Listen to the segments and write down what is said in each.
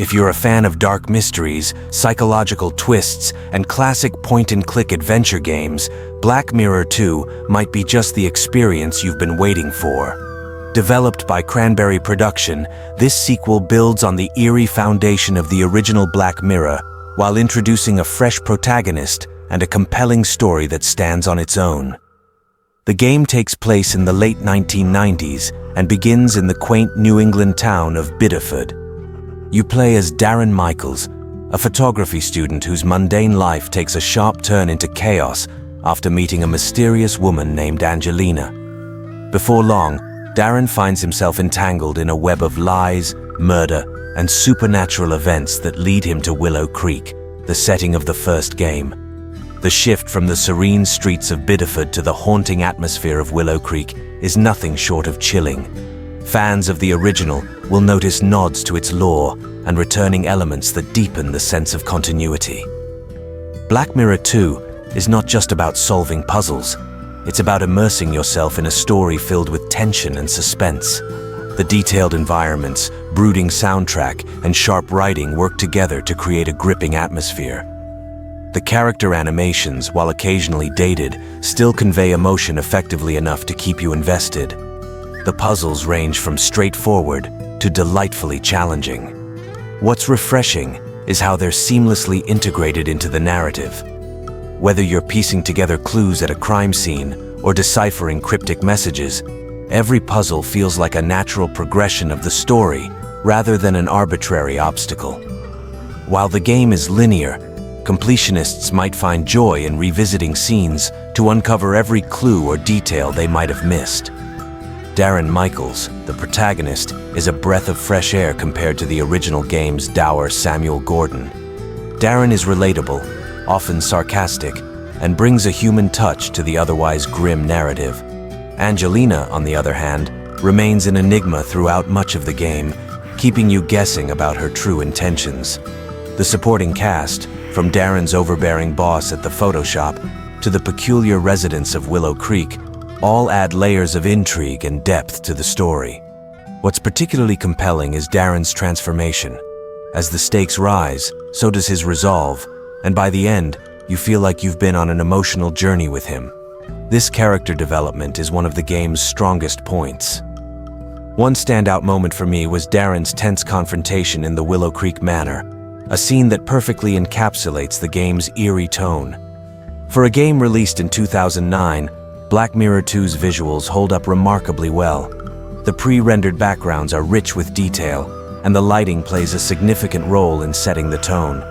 If you're a fan of dark mysteries, psychological twists, and classic point-and-click adventure games, Black Mirror 2 might be just the experience you've been waiting for. Developed by Cranberry Production, this sequel builds on the eerie foundation of the original Black Mirror, while introducing a fresh protagonist and a compelling story that stands on its own. The game takes place in the late 1990s and begins in the quaint New England town of Biddeford. You play as Darren Michaels, a photography student whose mundane life takes a sharp turn into chaos after meeting a mysterious woman named Angelina. Before long, Darren finds himself entangled in a web of lies, murder, and supernatural events that lead him to Willow Creek, the setting of the first game. The shift from the serene streets of Biddeford to the haunting atmosphere of Willow Creek is nothing short of chilling. Fans of the original will notice nods to its lore and returning elements that deepen the sense of continuity. Black Mirror 2 is not just about solving puzzles. It's about immersing yourself in a story filled with tension and suspense. The detailed environments, brooding soundtrack, and sharp writing work together to create a gripping atmosphere. The character animations, while occasionally dated, still convey emotion effectively enough to keep you invested. The puzzles range from straightforward to delightfully challenging. What's refreshing is how they're seamlessly integrated into the narrative. Whether you're piecing together clues at a crime scene or deciphering cryptic messages, every puzzle feels like a natural progression of the story rather than an arbitrary obstacle. While the game is linear, completionists might find joy in revisiting scenes to uncover every clue or detail they might have missed. Darren Michaels, the protagonist, is a breath of fresh air compared to the original game's dour Samuel Gordon. Darren is relatable, often sarcastic, and brings a human touch to the otherwise grim narrative. Angelina, on the other hand, remains an enigma throughout much of the game, keeping you guessing about her true intentions. The supporting cast, from Darren's overbearing boss at the photo shop to the peculiar residents of Willow Creek, all add layers of intrigue and depth to the story. What's particularly compelling is Darren's transformation. As the stakes rise, so does his resolve, and by the end, you feel like you've been on an emotional journey with him. This character development is one of the game's strongest points. One standout moment for me was Darren's tense confrontation in the Willow Creek Manor, a scene that perfectly encapsulates the game's eerie tone. For a game released in 2009, Black Mirror 2's visuals hold up remarkably well. The pre-rendered backgrounds are rich with detail, and the lighting plays a significant role in setting the tone.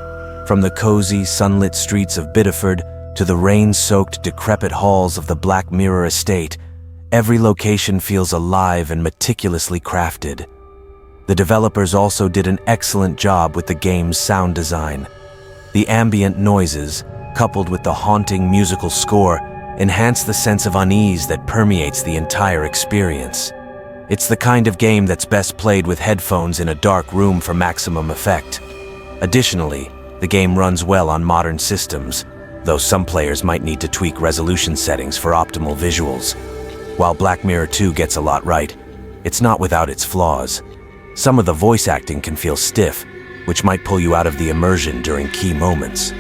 From the cozy, sunlit streets of Biddeford to the rain-soaked, decrepit halls of the Black Mirror estate, every location feels alive and meticulously crafted. The developers also did an excellent job with the game's sound design. The ambient noises, coupled with the haunting musical score, enhance the sense of unease that permeates the entire experience. It's the kind of game that's best played with headphones in a dark room for maximum effect. Additionally, the game runs well on modern systems, though some players might need to tweak resolution settings for optimal visuals. While Black Mirror 2 gets a lot right, it's not without its flaws. Some of the voice acting can feel stiff, which might pull you out of the immersion during key moments.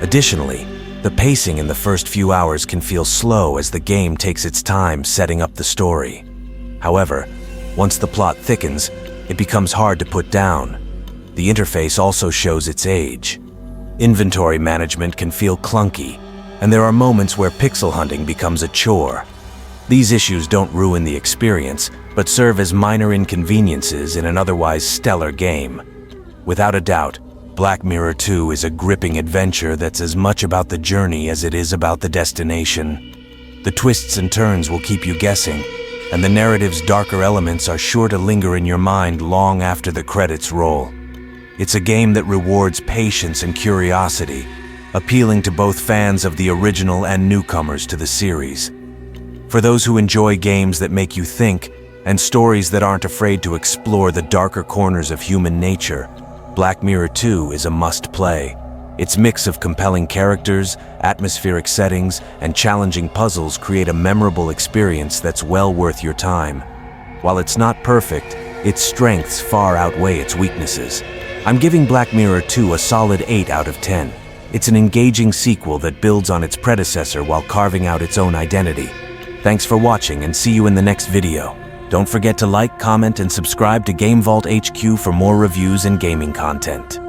Additionally, the pacing in the first few hours can feel slow as the game takes its time setting up the story. However, once the plot thickens, it becomes hard to put down. The interface also shows its age. Inventory management can feel clunky, and there are moments where pixel hunting becomes a chore. These issues don't ruin the experience, but serve as minor inconveniences in an otherwise stellar game. Without a doubt, Black Mirror 2 is a gripping adventure that's as much about the journey as it is about the destination. The twists and turns will keep you guessing, and the narrative's darker elements are sure to linger in your mind long after the credits roll. It's a game that rewards patience and curiosity, appealing to both fans of the original and newcomers to the series. For those who enjoy games that make you think, and stories that aren't afraid to explore the darker corners of human nature, Black Mirror 2 is a must-play. Its mix of compelling characters, atmospheric settings, and challenging puzzles create a memorable experience that's well worth your time. While it's not perfect, its strengths far outweigh its weaknesses. I'm giving Black Mirror 2 a solid 8 out of 10. It's an engaging sequel that builds on its predecessor while carving out its own identity. Thanks for watching and see you in the next video. Don't forget to like, comment, and subscribe to GameVault HQ for more reviews and gaming content.